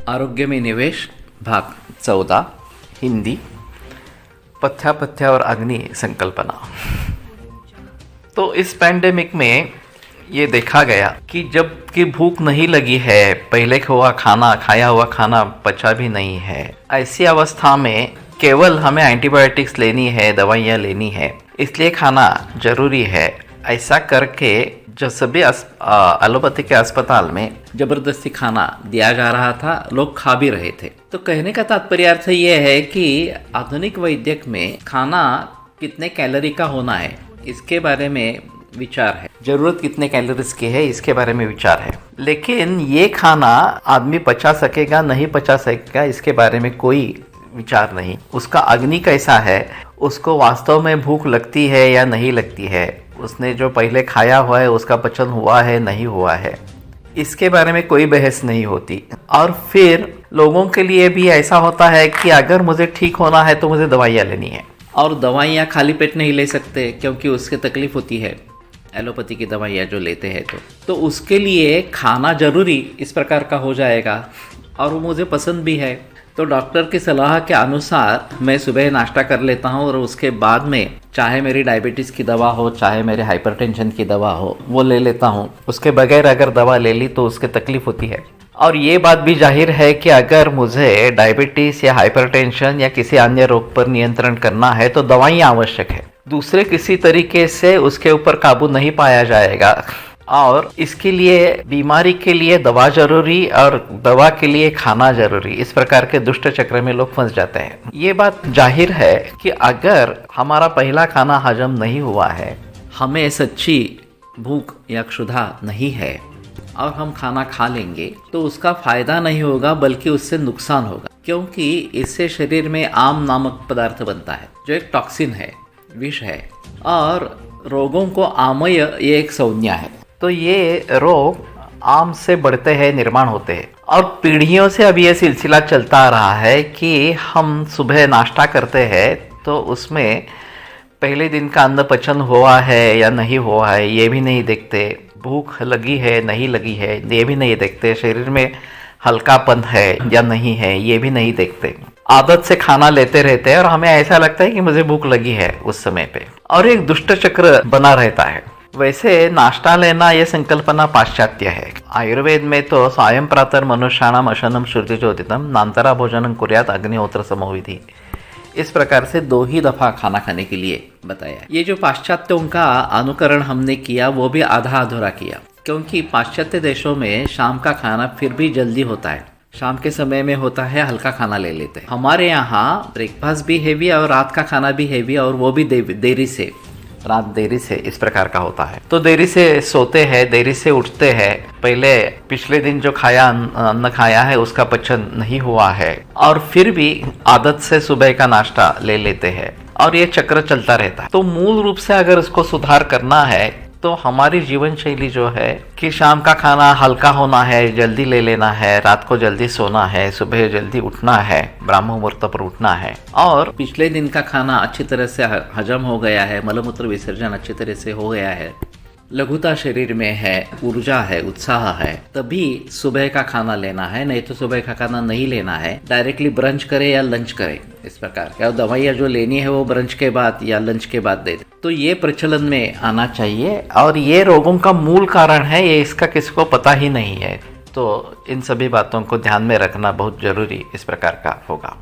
आरोग्य में निवेश भाग 14 हिंदी पथ्यावर अग्नि संकल्पना। तो इस पैंडेमिक में ये देखा गया कि जब कि भूख नहीं लगी है, पहले खाया हुआ खाना पचा भी नहीं है, ऐसी अवस्था में केवल हमें एंटीबायोटिक्स लेनी है, दवाइयाँ लेनी है, इसलिए खाना जरूरी है। ऐसा करके जो सभी एलोपैथी के अस्पताल में जबरदस्ती खाना दिया जा रहा था, लोग खा भी रहे थे। तो कहने का तात्पर्य अर्थ ये है कि आधुनिक वैद्यक में खाना कितने कैलोरी का होना है इसके बारे में विचार है, जरूरत कितने कैलोरीज की है इसके बारे में विचार है, लेकिन ये खाना आदमी पचा सकेगा नहीं पचा सकेगा इसके बारे में कोई विचार नहीं। उसका अग्नि कैसा है, उसको वास्तव में भूख लगती है या नहीं लगती है, उसने जो पहले खाया हुआ है उसका पचन हुआ है नहीं हुआ है, इसके बारे में कोई बहस नहीं होती। और फिर लोगों के लिए भी ऐसा होता है कि अगर मुझे ठीक होना है तो मुझे दवाइयाँ लेनी है, और दवाइयाँ खाली पेट नहीं ले सकते क्योंकि उसके तकलीफ होती है एलोपैथी की दवाइयाँ जो लेते हैं। तो उसके लिए खाना जरूरी इस प्रकार का हो जाएगा, और वो मुझे पसंद भी है। तो डॉक्टर की सलाह के अनुसार मैं सुबह नाश्ता कर लेता हूँ और उसके बाद में चाहे मेरी डायबिटीज़ की दवा हो चाहे मेरे हाइपरटेंशन की दवा हो वो ले लेता हूँ। उसके बगैर अगर दवा ले ली तो उसके तकलीफ होती है। और ये बात भी जाहिर है कि अगर मुझे डायबिटीज़ या हाइपरटेंशन या किसी अन्य रोग पर नियंत्रण करना है तो दवाइयाँ आवश्यक है, दूसरे किसी तरीके से उसके ऊपर काबू नहीं पाया जाएगा। और इसके लिए बीमारी के लिए दवा जरूरी और दवा के लिए खाना जरूरी, इस प्रकार के दुष्ट चक्र में लोग फंस जाते हैं। ये बात जाहिर है कि अगर हमारा पहला खाना हजम नहीं हुआ है, हमें सच्ची भूख या क्षुधा नहीं है और हम खाना खा लेंगे तो उसका फायदा नहीं होगा बल्कि उससे नुकसान होगा, क्योंकि इससे शरीर में आम नामक पदार्थ बनता है जो एक टॉक्सिन है, विष है, और रोगों को आमय ये एक संज्ञा है। तो ये रोग आम से बढ़ते हैं, निर्माण होते हैं, और पीढ़ियों से अभी ये सिलसिला चलता आ रहा है कि हम सुबह नाश्ता करते हैं तो उसमें पहले दिन का अन्न पचन हुआ है या नहीं हुआ है ये भी नहीं देखते, भूख लगी है नहीं लगी है ये भी नहीं देखते, शरीर में हल्कापन है या नहीं है ये भी नहीं देखते, आदत से खाना लेते रहते हैं और हमें ऐसा लगता है कि मुझे भूख लगी है उस समय पे, और एक दुष्ट चक्र बना रहता है। वैसे नाश्ता लेना ये संकल्पना पाश्चात्य है। आयुर्वेद में तो सायं प्रातः मनुष्याणाम अशनम श्रुति चोदितम नान्तरा भोजनम कुर्यात अग्निहोत्र समोविधि, इस प्रकार से 2 ही दफा खाना खाने के लिए बताया। ये जो पाश्चात्यों का अनुकरण हमने किया वो भी आधा अधूरा किया, क्योंकि पाश्चात्य देशों में शाम का खाना फिर भी जल्दी होता है, शाम के समय में होता है, हल्का खाना ले लेते हैं। हमारे यहाँ ब्रेकफास्ट भी हैवी और रात का खाना भी हैवी, और वो भी देरी से, रात देरी से इस प्रकार का होता है। तो देरी से सोते हैं, देरी से उठते हैं, पहले पिछले दिन जो अन्न खाया है उसका पचन नहीं हुआ है, और फिर भी आदत से सुबह का नाश्ता ले लेते हैं, और ये चक्र चलता रहता है। तो मूल रूप से अगर इसको सुधार करना है तो हमारी जीवन शैली जो है कि शाम का खाना हल्का होना है, जल्दी ले लेना है, रात को जल्दी सोना है, सुबह जल्दी उठना है, ब्राह्म मुहूर्त पर उठना है, और पिछले दिन का खाना अच्छी तरह से हजम हो गया है, मलमूत्र विसर्जन अच्छी तरह से हो गया है, लघुता शरीर में है, ऊर्जा है, उत्साह है, तभी सुबह का खाना लेना है, नहीं तो सुबह का खाना नहीं लेना है। डायरेक्टली ब्रंच करे या लंच करे, इस प्रकार क्या दवाइयाँ जो लेनी है वो ब्रंच के बाद या लंच के बाद दे। तो ये प्रचलन में आना चाहिए, और ये रोगों का मूल कारण है, ये इसका किसी को पता ही नहीं है। तो इन सभी बातों को ध्यान में रखना बहुत जरूरी इस प्रकार का होगा।